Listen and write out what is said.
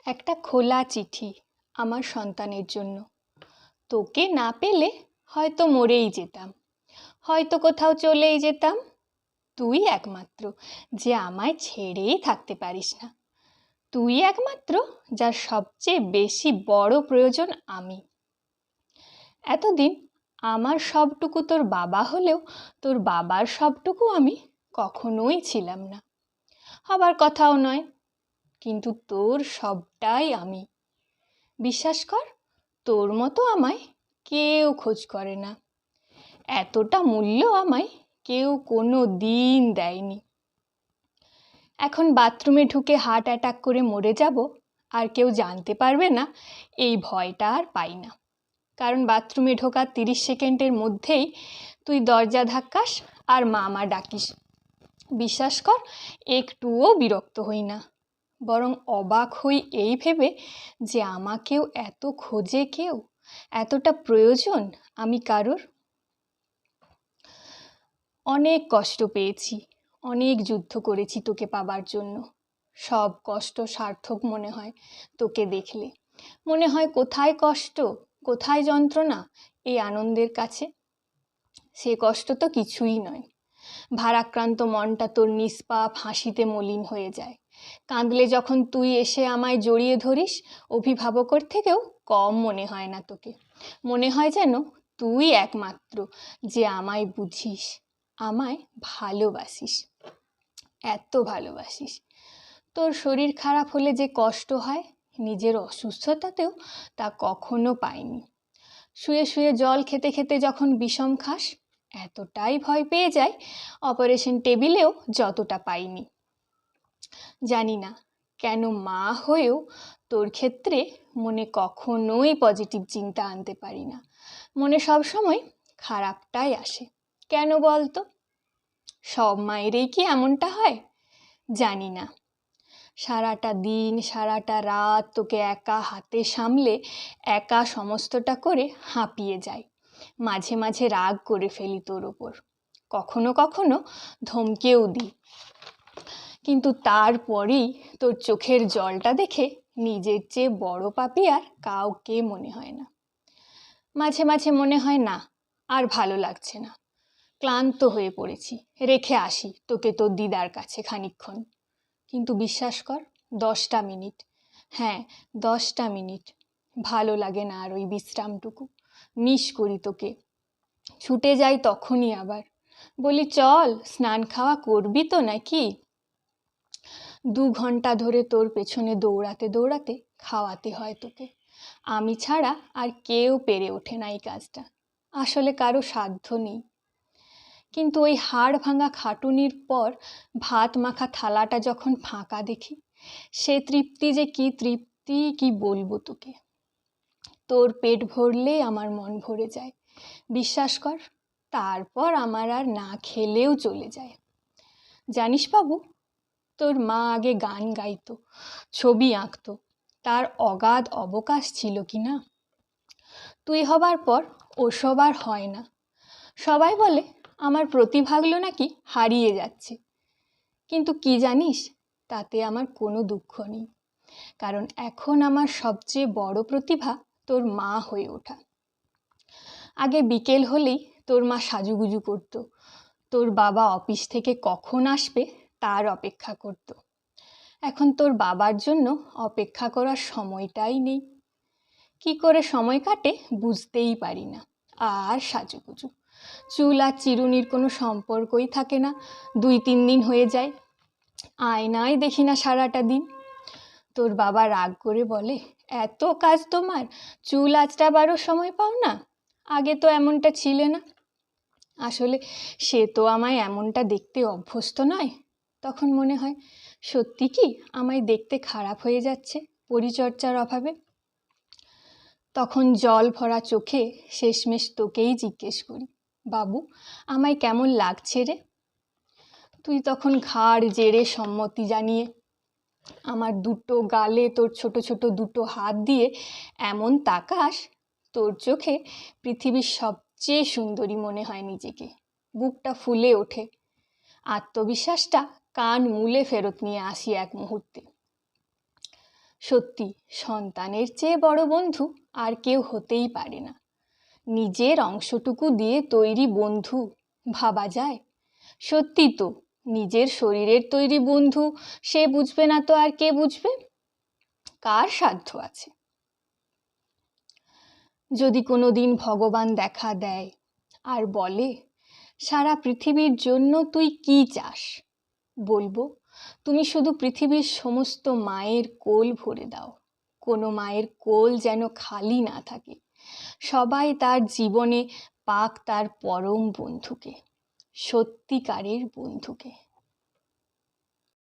একটা খোলা চিঠি আমার সন্তানের জন্য। তোকে না পেলে হয়তো মরেই যেতাম, হয়তো কোথাও চলেই যেতাম। তুই একমাত্র যে আমায় ছেড়েই থাকতে পারিস না। তুই একমাত্র যার সবচেয়ে বেশি বড় প্রয়োজন আমি। এতদিন আমার সবটুকু তোর বাবা হলেও তোর বাবার সবটুকু আমি কখনোই ছিলাম না, হবার কথাও নয়। কিন্তু তোর সবটাই আমি। বিশ্বাস কর, তোর মতো আমায় কেউ খোঁজ করে না। এতটা মূল্য আমায় কেউ কোনো দিন দেয়নি। এখন বাথরুমে ঢুকে হার্ট অ্যাটাক করে মরে যাব আর কেউ জানতে পারবে না, এই ভয়টা আর পাই না। কারণ বাথরুমে ঢোকার 30 সেকেন্ডের মধ্যেই তুই দরজা ধাক্কাস আর মা ডাকিস। বিশ্বাস কর, একটুও বিরক্ত হই না, বরং অবাক হই এই ভেবে যে আমাকেও এত খোঁজে কেউ, এতটা প্রয়োজন আমি কারোর। অনেক কষ্ট পেয়েছি, অনেক যুদ্ধ করেছি তোকে পাবার জন্য। সব কষ্ট সার্থক মনে হয় তোকে দেখলে। মনে হয় কোথায় কষ্ট, কোথায় যন্ত্রণা এই আনন্দের কাছে। সে কষ্ট তো কিছুই নয়। ভারাক্রান্ত মনটা তোর নিষ্পাপ হাসিতে মলিন হয়ে যায়। কাঁদলে যখন তুই এসে আমায় জড়িয়ে ধরিস, অভিভাবকের থেকেও কম মনে হয় না তোকে। মনে হয় যেন তুই একমাত্র যে আমায় বুঝিস, আমায় ভালোবাসিস, এত ভালোবাসিস। তোর শরীর খারাপ হলে যে কষ্ট হয়, নিজের অসুস্থতাতেও তা কখনো পাইনি। শুয়ে শুয়ে জল খেতে খেতে যখন বিষম খাস, এতটাই ভয় পেয়ে যায় অপারেশন টেবিলেও যতটা পাইনি। জানি না কেন মা হয়েও তোর ক্ষেত্রে মনে কখনোই পজিটিভ চিন্তা আনতে পারি না। মনে সবসময় খারাপটাই আসে। কেন বলতো? সব মায়েরই কি এমনটা হয়? জানি না। সারাটা দিন সারাটা রাত তোকে একা হাতে সামলে একা সমস্তটা করে হাঁপিয়ে যায়। মাঝে মাঝে রাগ করে ফেলি তোর ওপর, কখনো কখনো ধমকেও দিই। কিন্তু তারপরেই তোর চোখের জলটা দেখে নিজের চেয়ে বড় পাপী আর কাউকে মনে হয় না। মাঝে মাঝে মনে হয় না, আর ভালো লাগছে না, ক্লান্ত হয়ে পড়েছি, রেখে আসি তোকে তোর দিদার কাছে খানিকক্ষণ। কিন্তু বিশ্বাস কর, 10টা মিনিট, হ্যাঁ 10টা মিনিট ভালো লাগে না আর ওই বিশ্রামটুকু। মিস করি তোকে। ছুটে যাই তখনই আবার বলি, চল স্নান খাওয়া করবি তো নাকি। 2 ঘন্টা ধরে তোর পেছনে দৌড়াতে দৌড়াতে খাওয়াতে হয় তোকে। আমি ছাড়া আর কেউ পেরে ওঠে না এই কাজটা। আসলে কারো সাধ্য নেই। কিন্তু ওই হাড় ভাঙা খাটুনির পর ভাত মাখা থালাটা যখন ফাঁকা দেখি, সে তৃপ্তি যে কি তৃপ্তি, কি বলবো তোকে। তোর পেট ভরলে আমার মন ভরে যায়, বিশ্বাস কর। তারপর আমার আর না খেলেও চলে যায়। জানিস বাবু, তোর মা আগে গান গাইতো, ছবি আঁকতো, তার অগাধ অবকাশ ছিল কি না। তুই হবার পর ওসব আর হয় না। সবাই বলে আমার প্রতিভাগুলো নাকি হারিয়ে যাচ্ছে। কিন্তু কি জানিস, তাতে আমার কোনো দুঃখ নেই। কারণ এখন আমার সবচেয়ে বড় প্রতিভা তোর মা হয়ে ওঠা। আগে বিকেল হলেই তোর মা সাজুগুজু করতো, তোর বাবা অফিস থেকে কখন আসবে তার অপেক্ষা করত। এখন তোর বাবার জন্য অপেক্ষা করার সময়টাই নেই। কি করে সময় কাটে বুঝতেই পারি না। আর সাজুগুজু, চুল আর চিরুনির কোনো সম্পর্কই থাকে না। 2-3 দিন হয়ে যায়, আয়নায় দেখি না সারাটা দিন। তোর বাবা রাগ করে বলে, এত কাজ তোমার, চুল আঁচড়াবারও সময় পাও না? আগে তো এমনটা ছিলে না। আসলে সে তো আমায় এমনটা দেখতে অভ্যস্ত নয়। তখন মনে হয়, সত্যি কি আমায় দেখতে খারাপ হয়ে যাচ্ছে পরিচর্যার অভাবে। তখন জল ভরা চোখে শেষমেশ তোকেই জিজ্ঞেস করি, বাবু আমায় কেমন লাগছে রে? তুই তখন ঘাড় জেড়ে সম্মতি জানিয়ে আমার দুটো গালে তোর ছোট ছোট দুটো হাত দিয়ে এমন তাকাস, তোর চোখে পৃথিবীর সবচেয়ে সুন্দরী মনে হয় নিজেকে। বুকটা ফুলে ওঠে, আত্মবিশ্বাসটা কান মুলে ফেরত নিয়ে আসি এক মুহূর্তে। সত্যি, সন্তানের চেয়ে বড় বন্ধু আর কেউ হতেই পারে না। নিজের অংশটুকু দিয়ে তৈরি বন্ধু ভাবা যায়? সত্যি তো, নিজের শরীরের তৈরি বন্ধু সে বুঝবে না তো আর কে বুঝবে? কার সাধ্য আছে? যদি কোনো দিন ভগবান দেখা দেয় আর বলে, সারা পৃথিবীর জন্য তুই কি চাস, বলবো, তুমি শুধু পৃথিবীর সমস্ত মায়ের কোল ভরে দাও। কোনো মায়ের কোল যেন খালি না থাকে। সবাই তার জীবনে পাক তার পরম বন্ধুকে, সত্যিকারের বন্ধুকে।